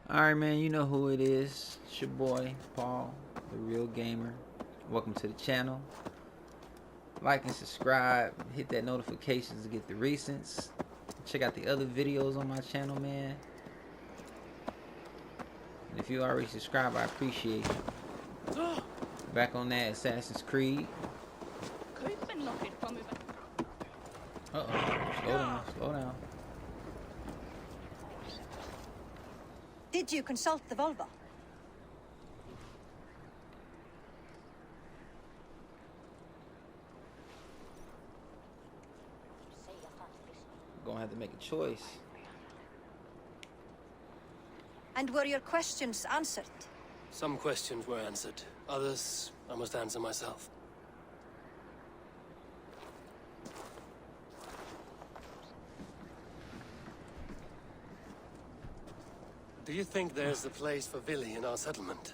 Alright, man, you know who it is. It's your boy, Paul, the real gamer. Welcome to the channel. Like and subscribe. Hit that notifications to get the recents. Check out the other videos on my channel, man. And if you already subscribed, I appreciate you. Back on that Assassin's Creed. Uh-oh. Slow down, slow down. Did you consult the Volva? We're gonna have to make a choice. And were your questions answered? Some questions were answered. Others, I must answer myself. Do you think there's a place for Vili in our settlement?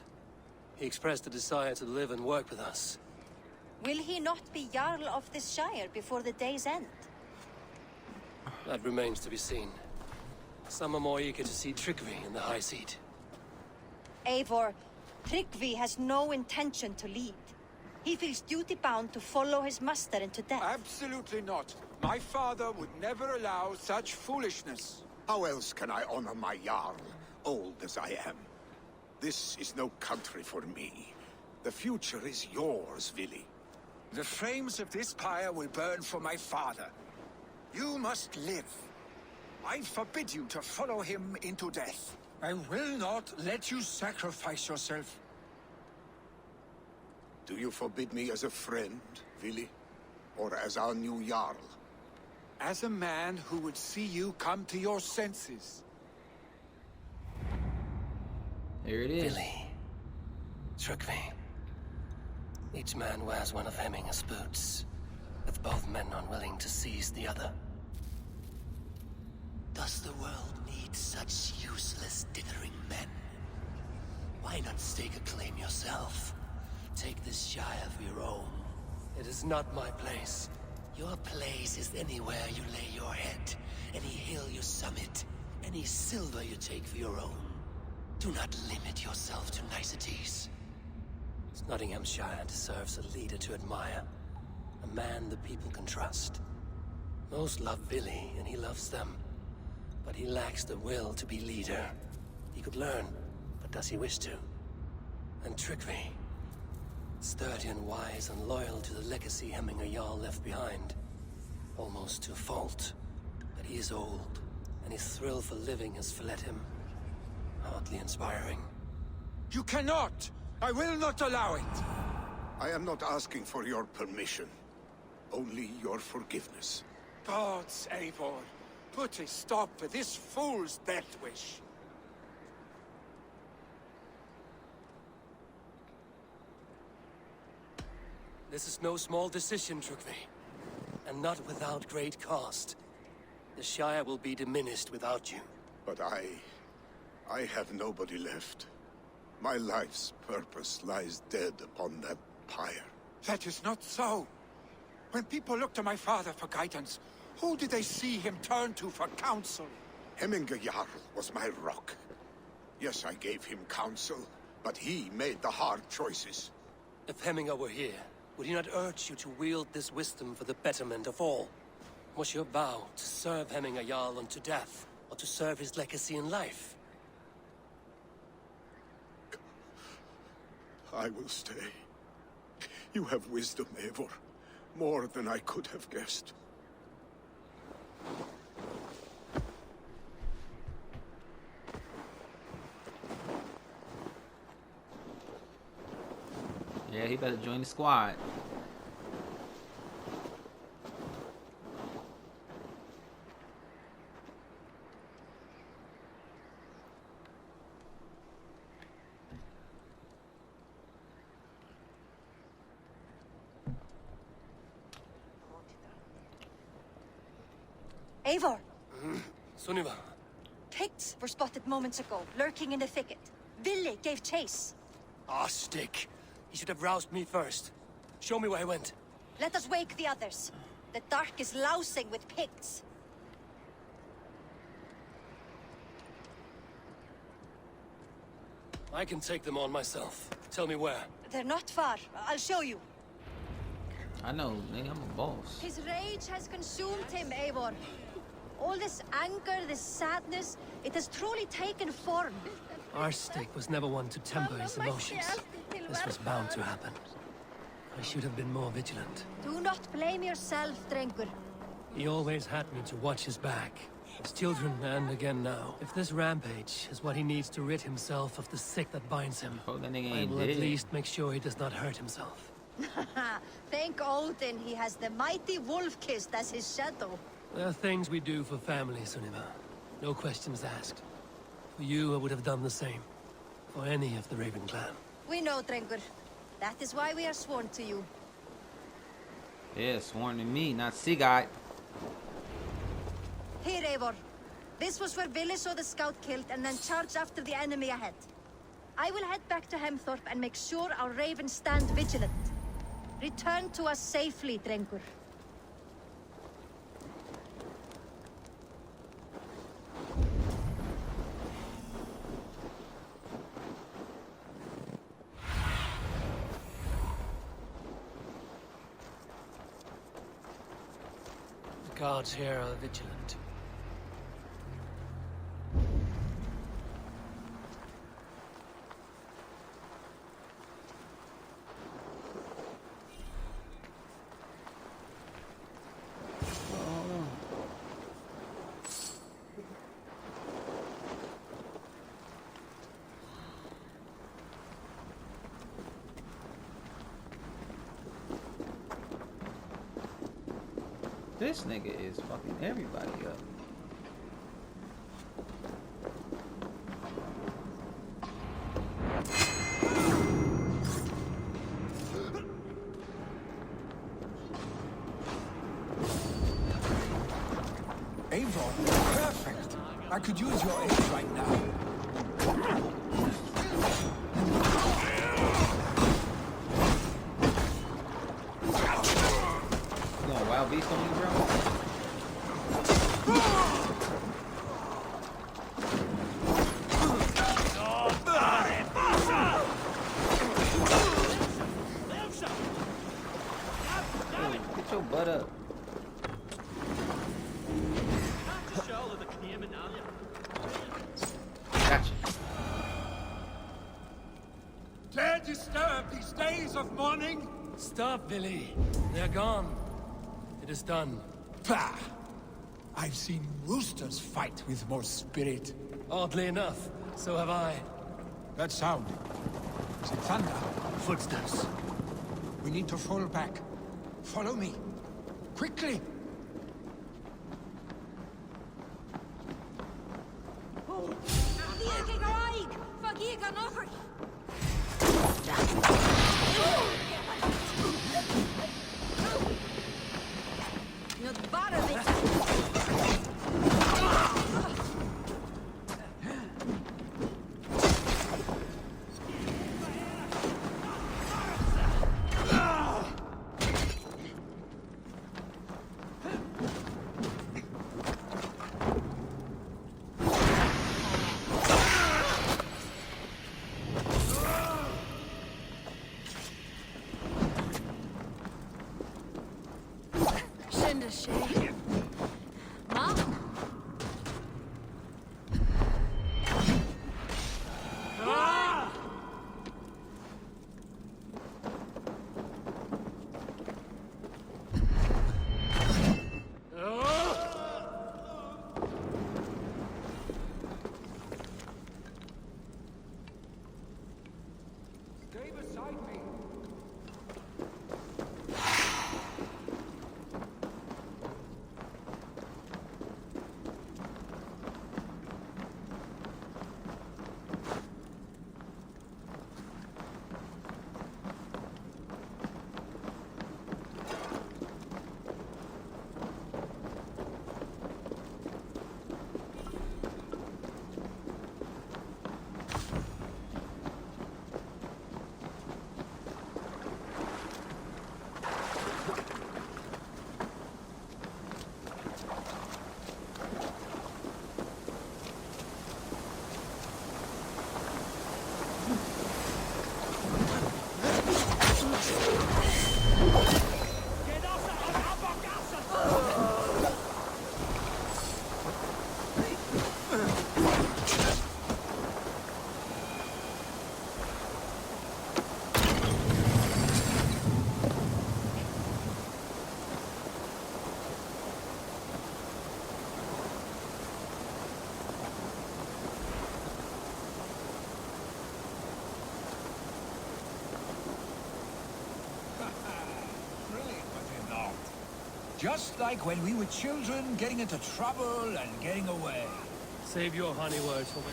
He expressed a desire to live and work with us. Will he not be Jarl of this Shire before the day's end? That remains to be seen. Some are more eager to see Tryggvi in the High Seat. Eivor, Tryggvi has no intention to lead. He feels duty-bound to follow his master into death. Absolutely not. My father would never allow such foolishness. How else can I honor my Jarl, old as I am? This is no country for me. The future is yours, Vili. The flames of this pyre will burn for my father. You must live. I forbid you to follow him into death. I will not let you sacrifice yourself. Do you forbid me as a friend, Vili? Or as our new Jarl? As a man who would see you come to your senses. Here it is. Vili. Tryggvi. Each man wears one of Hemminger's boots, with both men unwilling to seize the other. Does the world need such useless, dithering men? Why not stake a claim yourself? Take this Shire for your own. It is not my place. Your place is anywhere you lay your head, any hill you summit, any silver you take for your own. Do not limit yourself to niceties. Nottinghamshire deserves a leader to admire. A man the people can trust. Most love Vili, and he loves them. But he lacks the will to be leader. He could learn, but does he wish to? And Tryggvi, sturdy and wise and loyal to the legacy Hemminger Jarl left behind. Almost to a fault. But he is old, and his thrill for living has fled him. Hardly inspiring. You cannot! I will not allow it! I am not asking for your permission. Only your forgiveness. Gods, Eivor, put a stop to this fool's death wish. This is no small decision, Tryggvi. And not without great cost. The Shire will be diminished without you. But I have nobody left. My life's purpose lies dead upon that pyre. That is not so. When people look to my father for guidance, who did they see him turn to for counsel? Hemminger Jarl was my rock. Yes, I gave him counsel, but he made the hard choices. If Hemminger were here, would he not urge you to wield this wisdom for the betterment of all? Was your vow to serve Hemminger Jarl unto death, or to serve his legacy in life? I will stay. You have wisdom, Eivor. More than I could have guessed. Yeah, he better join the squad. Eivor, Sunniva, Picts were spotted moments ago, lurking in the thicket. Vili gave chase. ah, stick. He should have roused me first. Show me where he went. Let us wake the others. The dark is lousing with Picts. I can take them on myself. Tell me where. They're not far. I'll show you. I know, nigga, I'm a boss. His rage has consumed him, Eivor. All this anger, this sadness, it has truly taken form. Our stake was never one to temper his emotions. This was bound to happen. I should have been more vigilant. Do not blame yourself, Drengur. He always had me to watch his back. His children, and again now. If this rampage is what he needs to rid himself of the sick that binds him, Oh, that nigga I ain't will dead. at least make sure he does not hurt himself. Thank Odin he has the mighty Wolf-Kissed as his shadow. There are things we do for family, Sunniva. No questions asked. For you, I would have done the same. For any of the Raven clan. We know, Drengur. That is why we are sworn to you. Yeah, sworn to me, not Sigurd. Here, Eivor. This was where Vili saw the scout killed and then charged after the enemy ahead. I will head back to Hemthorpe and make sure our ravens stand vigilant. Return to us safely, Drengur. The guards here are vigilant. This nigga is fucking everybody up. Eivor, perfect. I could use your aid right now. You going wild beast on me, bro? Dude, get your butt up. Gotcha. Dare disturb these days of mourning? Stop, Billy. They're gone. It is done. Pah! I've seen roosters fight with more spirit. Oddly enough, so have I. That sound. Is it thunder? Footsteps. We need to fall back. Follow me. Quickly! Stay beside me. Just like when we were children, getting into trouble and getting away. Save your honey words for me.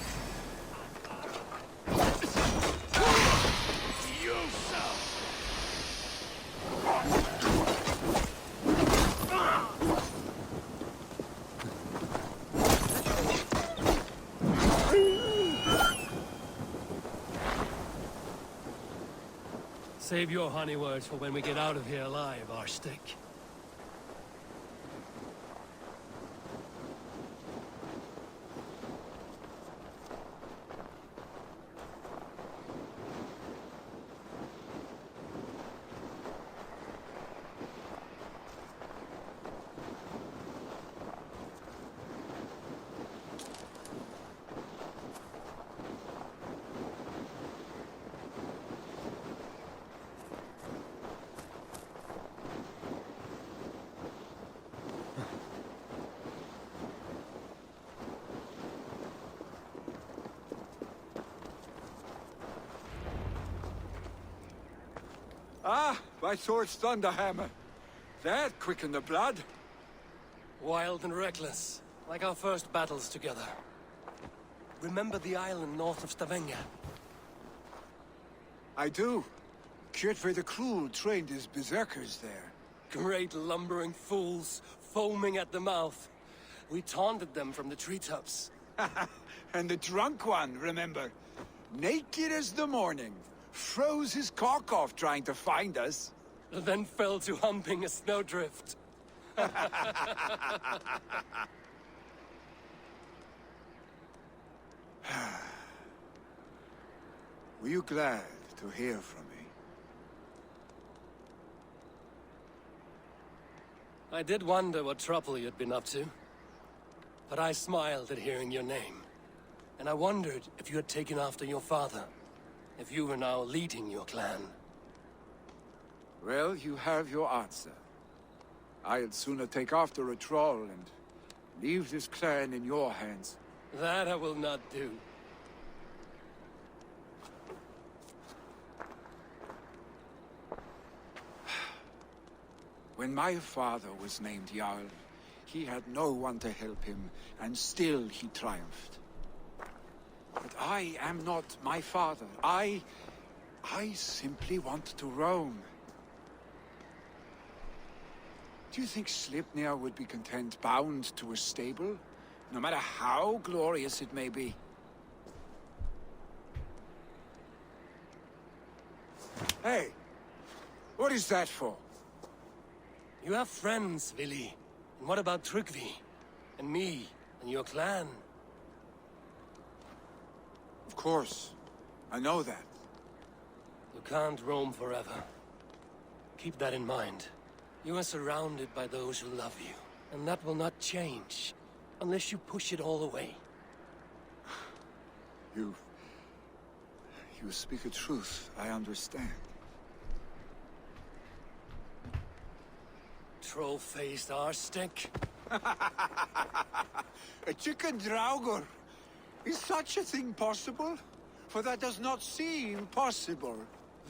Save your honey words for when we get out of here alive, Arstick. Ah, my sword's thunderhammer. That quickened the blood. Wild and reckless, like our first battles together. Remember the island north of Stavanger? I do. Kjotve the Cruel trained his berserkers there. Great lumbering fools, foaming at the mouth. We taunted them from the treetops. And the drunk one, remember? Naked as the morning. Froze his cock off trying to find us. Then fell to humping a snowdrift. Were you glad to hear from me? I did wonder what trouble you'd been up to. But I smiled at hearing your name. And I wondered if you had taken after your father. If you were now leading your clan. Well, you have your answer. I'd sooner take after a troll and leave this clan in your hands. That I will not do. When my father was named Jarl, he had no one to help him, and still he triumphed. But I am not my father. I simply want to roam. Do you think Sleipnir would be content bound to a stable? No matter how glorious it may be? Hey! What is that for? You have friends, Vili. And what about Tryggvi? And me? And your clan? Of course. I know that. You can't roam forever. Keep that in mind. You are surrounded by those who love you. And that will not change. Unless you push it all away. You speak a truth. I understand. Troll-faced arstick. A chicken draugr. Is such a thing possible? For that does not seem possible.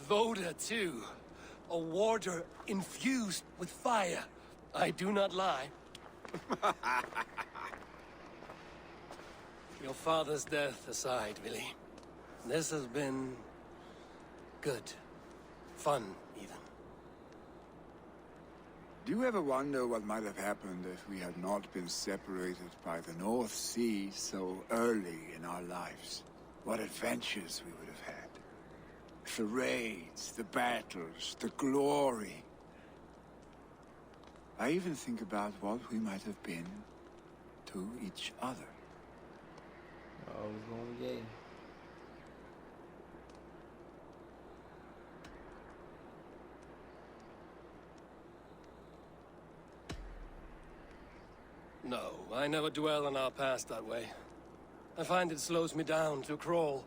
Voda, too. A warder infused with fire. I do not lie. Your father's death aside, Vili. This has been... good. Fun, even. Do you ever wonder what might have happened if we had not been separated by the North Sea so early in our lives? What adventures we would have had. The raids, the battles, the glory. I even think about what we might have been to each other. Always going gay. No, I never dwell on our past that way. I find it slows me down to crawl.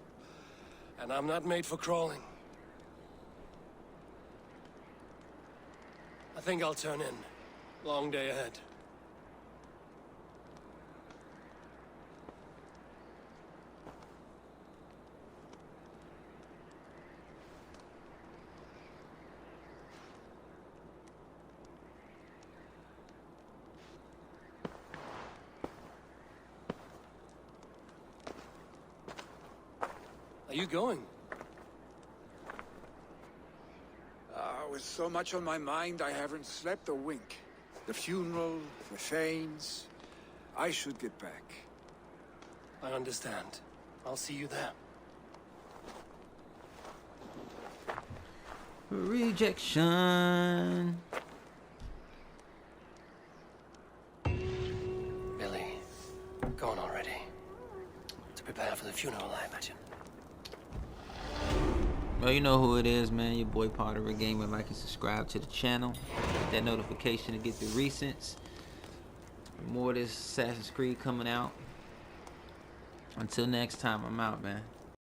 And I'm not made for crawling. I think I'll turn in. Long day ahead. Are you going? With so much on my mind, I haven't slept a wink. The funeral, the Thanes. I should get back. I understand. I'll see you there. Rejection. Billy, gone already. To prepare for the funeral, I imagine. Well, you know who it is, man. Your boy Paul the Real Gamer. Like and subscribe to the channel. Hit that notification to get the recents. More of this Assassin's Creed coming out. Until next time, I'm out, man.